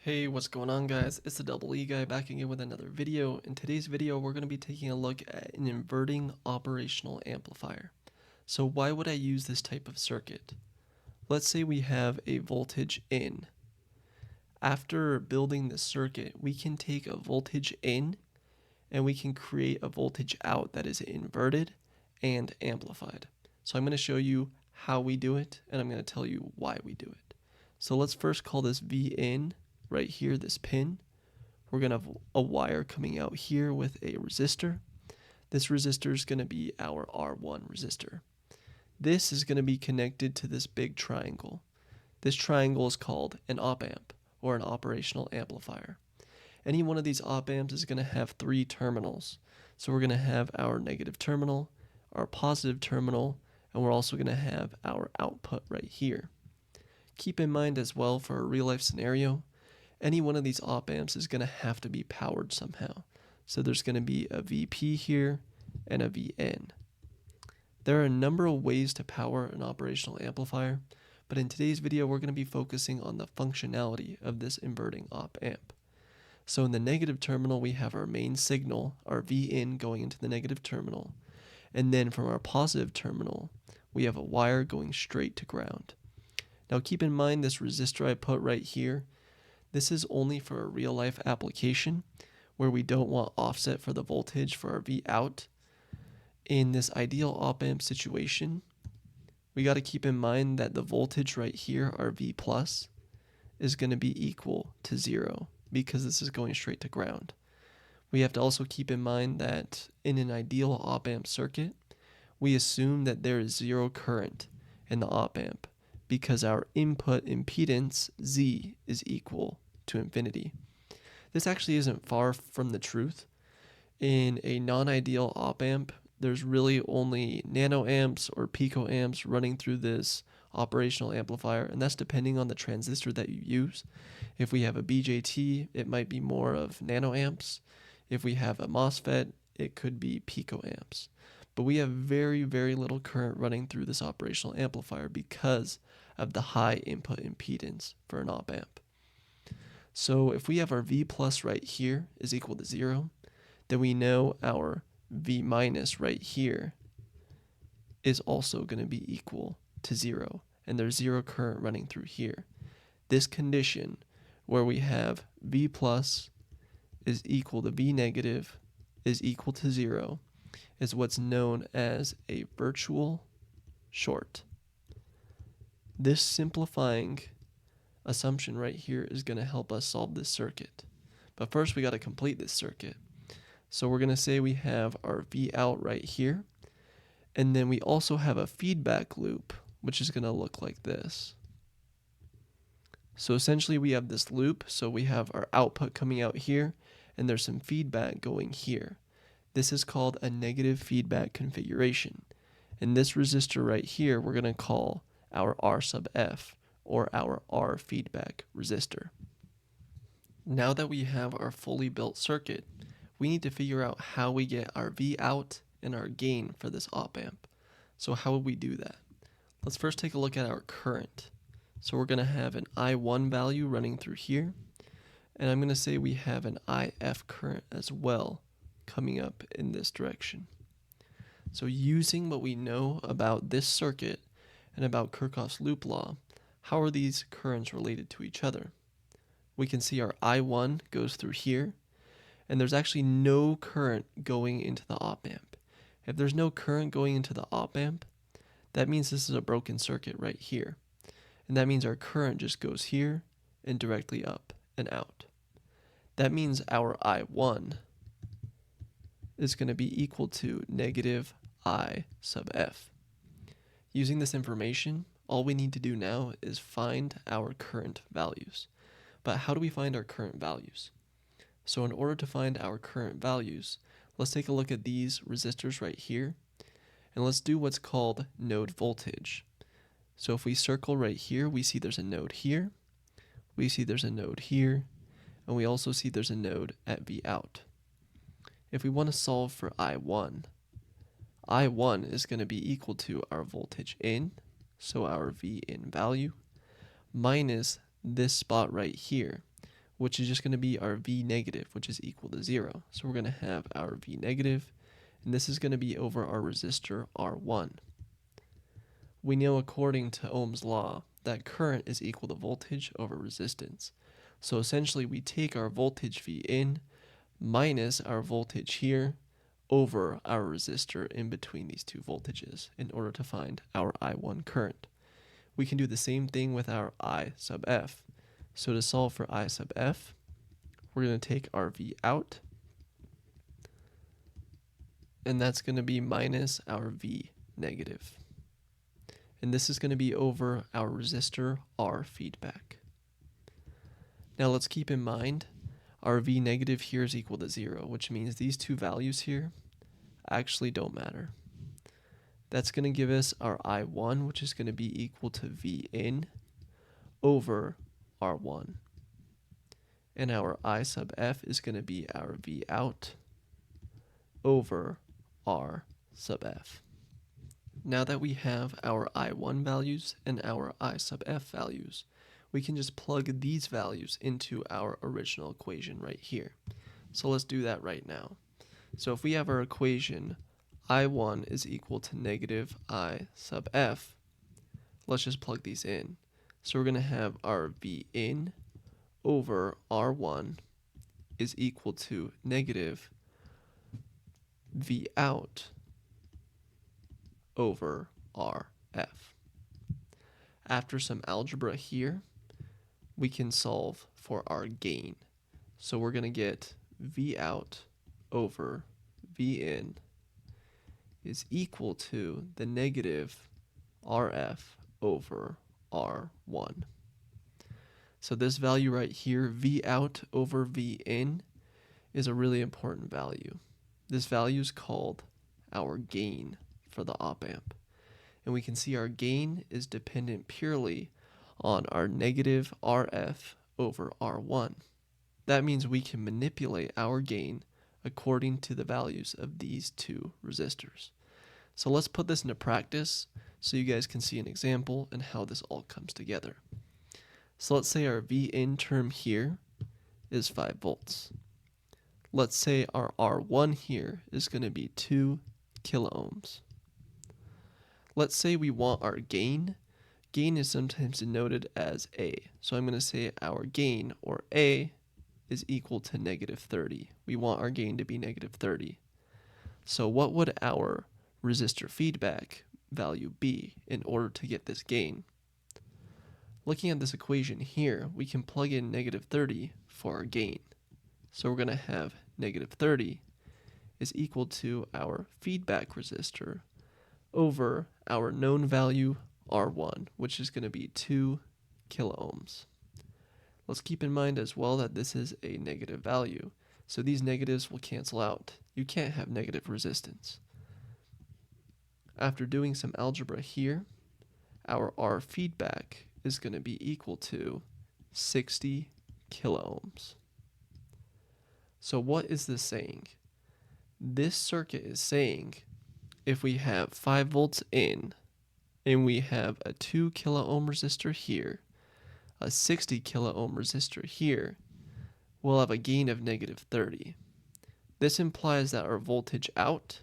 Hey, what's going on guys? It's the Double E guy back again with another video. In today's video, we're going to be taking a look at an inverting operational amplifier. So why would I use this type of circuit? Let's say we have a voltage in. After building this circuit, we can take a voltage in and we can create a voltage out that is inverted and amplified. So I'm going to show you how we do it and I'm going to tell you why we do it. So let's first call this V in. Right here, this pin, we're going to have a wire coming out here with a resistor. This resistor is going to be our R1 resistor. This is going to be connected to this big triangle. This triangle is called an op-amp or an operational amplifier. Any one of these op-amps is going to have three terminals. So we're going to have our negative terminal, our positive terminal, and we're also going to have our output right here. Keep in mind as well, for a real life scenario, any one of these op-amps is going to have to be powered somehow. So there's going to be a VP here and a VN. There are a number of ways to power an operational amplifier, but in today's video we're going to be focusing on the functionality of this inverting op-amp. So in the negative terminal we have our main signal, our VIN, going into the negative terminal, and then from our positive terminal we have a wire going straight to ground. Now keep in mind this resistor I put right here, this is only for a real life application where we don't want offset for the voltage for our V out. In this ideal op-amp situation, we got to keep in mind that the voltage right here, our V plus, is going to be equal to 0 because this is going straight to ground. We have to also keep in mind that in an ideal op-amp circuit, we assume that there is 0 current in the op-amp because our input impedance Z is equal to infinity. This actually isn't far from the truth. In a non-ideal op-amp, there's really only nanoamps or picoamps running through this operational amplifier, and that's depending on the transistor that you use. If we have a BJT, it might be more of nanoamps. If we have a MOSFET, it could be picoamps. But we have very, very little current running through this operational amplifier because of the high input impedance for an op-amp. So if we have our V plus right here is equal to 0, then we know our V minus right here is also going to be equal to 0, and there's 0 current running through here. This condition where we have V plus is equal to V negative is equal to 0 is what's known as a virtual short. This simplifying assumption right here is going to help us solve this circuit. But first we got to complete this circuit. So we're going to say we have our V out right here, and then we also have a feedback loop, which is going to look like this. So essentially we have this loop, so we have our output coming out here, and there's some feedback going here. This is called a negative feedback configuration. And this resistor right here we're going to call our R sub F, or our R feedback resistor. Now that we have our fully built circuit, we need to figure out how we get our V out and our gain for this op-amp. So how would we do that? Let's first take a look at our current. So we're going to have an I1 value running through here, and I'm going to say we have an IF current as well coming up in this direction. So using what we know about this circuit and about Kirchhoff's loop law, how are these currents related to each other? We can see our I1 goes through here, and there's actually no current going into the op-amp. If there's no current going into the op-amp, that means this is a broken circuit right here. And that means our current just goes here and directly up and out. That means our I1 is going to be equal to negative I sub F. Using this information, all we need to do now is find our current values. But how do we find our current values? So in order to find our current values, let's take a look at these resistors right here, and let's do what's called node voltage. So if we circle right here, we see there's a node here, we see there's a node here, and we also see there's a node at V out. If we want to solve for I1 is going to be equal to our voltage in, so our V in value, minus this spot right here, which is just going to be our V negative, which is equal to 0. So we're going to have our V negative, and this is going to be over our resistor R1. We know according to Ohm's law that current is equal to voltage over resistance. So essentially we take our voltage V in minus our voltage here over our resistor in between these two voltages in order to find our I1 current. We can do the same thing with our I sub F. So to solve for I sub F, we're going to take our V out, and that's going to be minus our V negative. And this is going to be over our resistor R feedback. Now let's keep in mind our V negative here is equal to 0, which means these two values here actually don't matter. That's going to give us our I1, which is going to be equal to V in over R1. And our I sub F is going to be our V out over R sub F. Now that we have our I1 values and our I sub F values, we can just plug these values into our original equation right here. So let's do that right now. So if we have our equation I1 is equal to negative I sub F, let's just plug these in. So we're going to have our V in over R1 is equal to negative V out over RF. After some algebra here, we can solve for our gain. So we're going to get V out over V in is equal to the negative RF over R1. So this value right here, V out over V in, is a really important value. This value is called our gain for the op-amp. And we can see our gain is dependent purely on our negative RF over R1. That means we can manipulate our gain according to the values of these two resistors. So let's put this into practice so you guys can see an example and how this all comes together. So let's say our V in term here is 5 volts. Let's say our R1 here is going to be 2 kilo ohms. Let's say we want our gain. Gain is sometimes denoted as A. So I'm going to say our gain, or A, is equal to negative 30. We want our gain to be negative 30. So what would our resistor feedback value be in order to get this gain? Looking at this equation here, we can plug in negative 30 for our gain. So we're going to have negative 30 is equal to our feedback resistor over our known value R1, which is going to be 2 kilo ohms. Let's keep in mind as well that this is a negative value, so these negatives will cancel out. You can't have negative resistance. After doing some algebra here, our R feedback is going to be equal to 60 kilo ohms. So what is this saying? This circuit is saying if we have 5 volts in and we have a 2 kilo ohm resistor here, a 60 kilo ohm resistor here, we'll have a gain of negative 30. This implies that our voltage out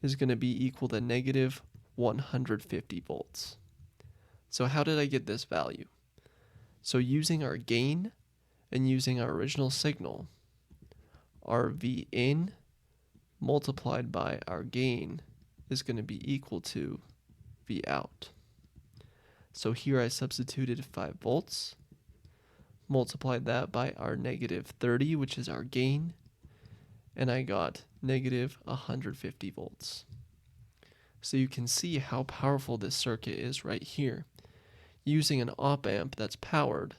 is going to be equal to negative 150 volts. So how did I get this value? So using our gain and using our original signal, our V in multiplied by our gain is going to be equal to V out. So here I substituted 5 volts, multiplied that by our negative 30, which is our gain, and I got negative 150 volts. So you can see how powerful this circuit is right here. Using an op-amp that's powered,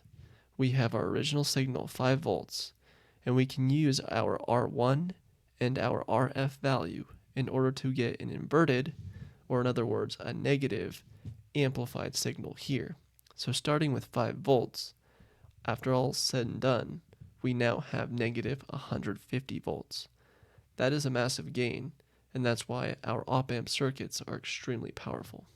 we have our original signal 5 volts, and we can use our R1 and our RF value in order to get an inverted, or in other words, a negative amplified signal here. So starting with 5 volts, after all said and done, we now have negative 150 volts. That is a massive gain, and that's why our op-amp circuits are extremely powerful.